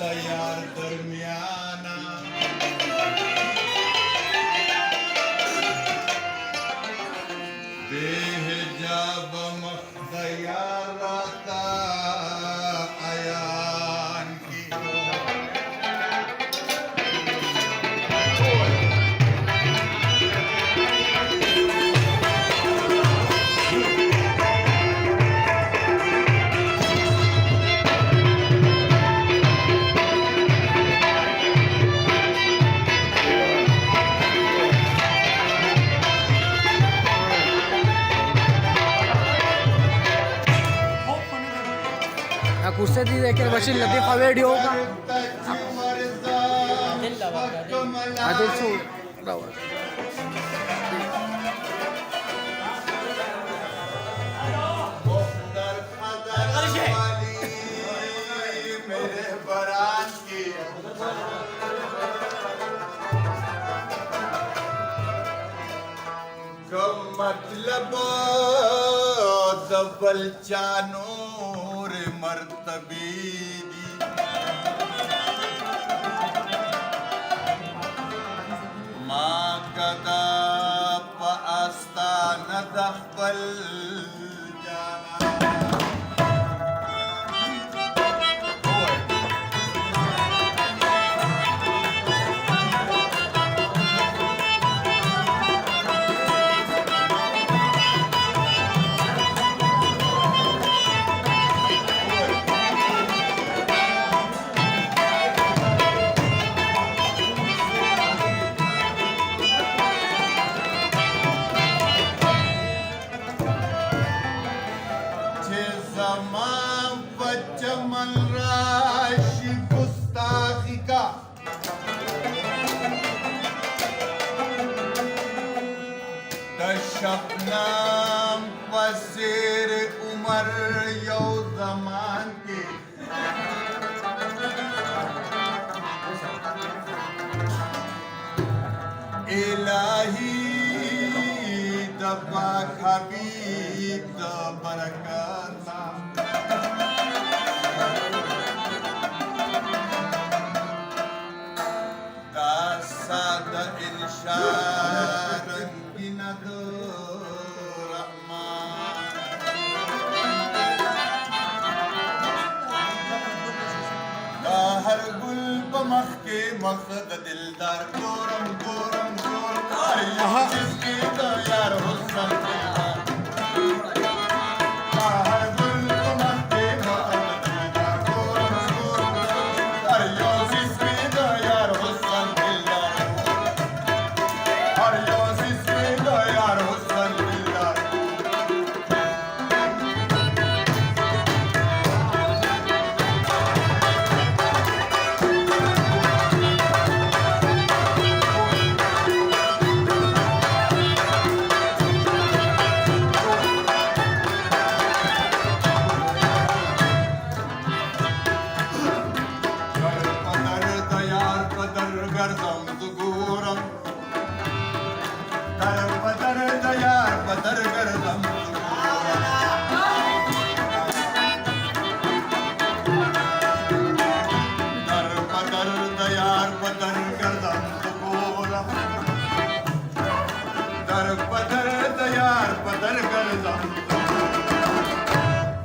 یار درمیانا بے حجاب مخ د یار راتا عیان کی Acusé de que va a ser la vieja video. Adesso bravo. मतलब दबल चानूर मर्तबी माँ कदा पास्ता न दबल زمان بچمن راشی گستاخی کا د شبنم پسیر عمر یو زمان کی الہی د پاک حبیب د برکات سادة إنشاء رنگنا دو رحمان دا هر گل بمخ کے مخد دلدار گورم گورم گورم جس کی دا یار حسن دلدار دا هر گل بمخ کے مخد دلدار گورم گورم جس کی دا یار حسن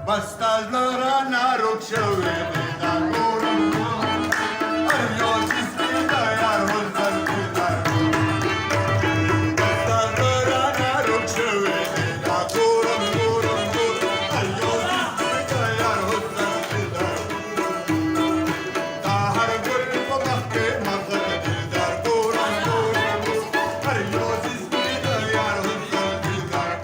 بستا زلرانا روک شوی بیدا گورم هر یو چیزی دا یار حسن دیدار بستا زلرانا روک شوی بیدا گورم گورم گورم هر یو چیزی دا یار حسن دیدار دا هر گل پا مخی مخد دیدار گورم گورم هر یو چیزی دا یار حسن دیدار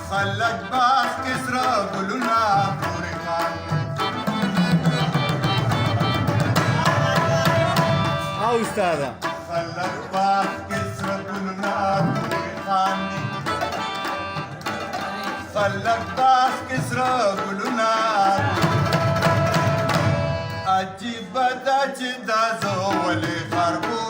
خلق باغ کسرا گلونا پوری خان استاذه خلت باخ كسرة النار خاني خلت باخ كسرة النار عجيبة دا زولي خربورة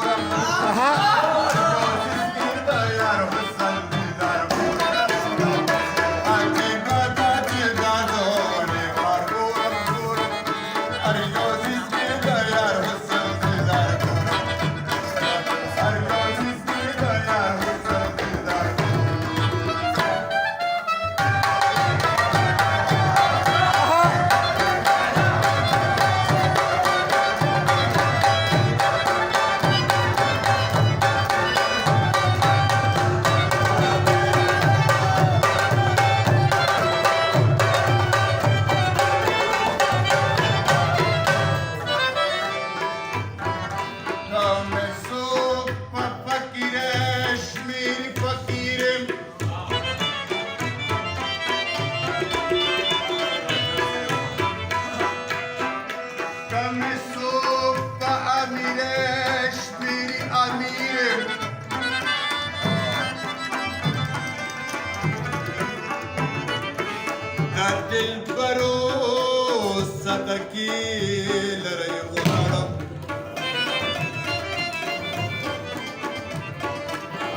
البروس صدقي لري غرام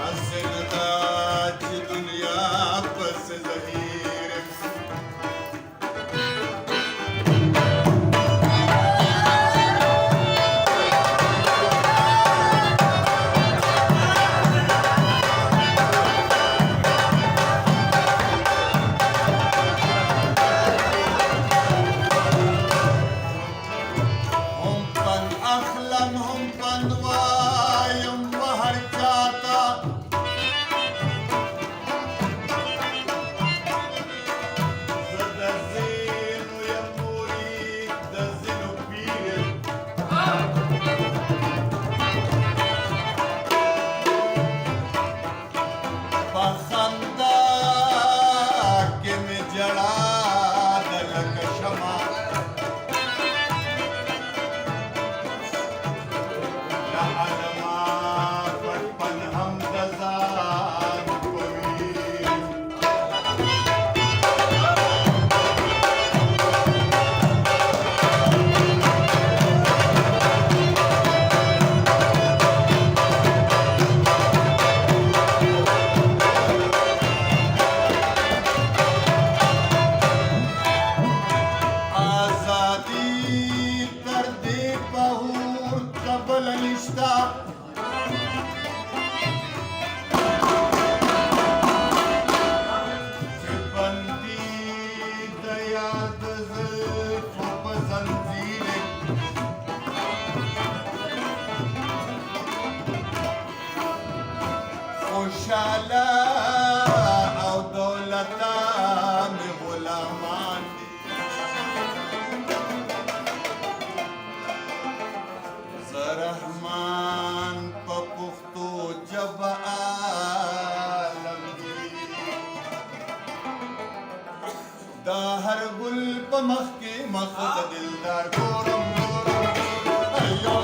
عسلات دنيا بس زهير خوشاله او دولته مې غلامان دي زه رحمان په پښتو ژبه عالم دي دا هر ګل په مخ کې مخ د دلدار ګورم ایو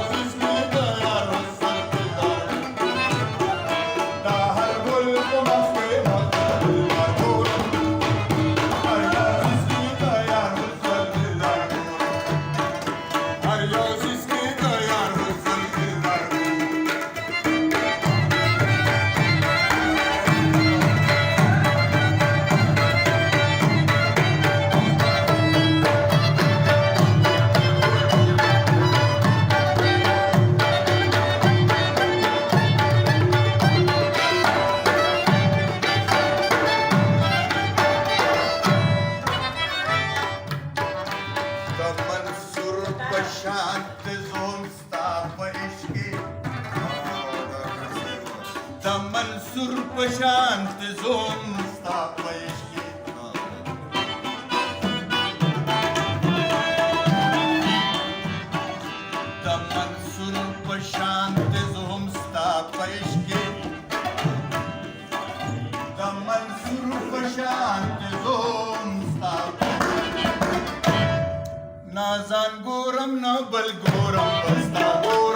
منصور پشانت زوم ستا پېشکی د منصور پشانت زوم ستا پېشکی د منصور پشانت زوم ستا نازان ګورم نه بل ګورم بستا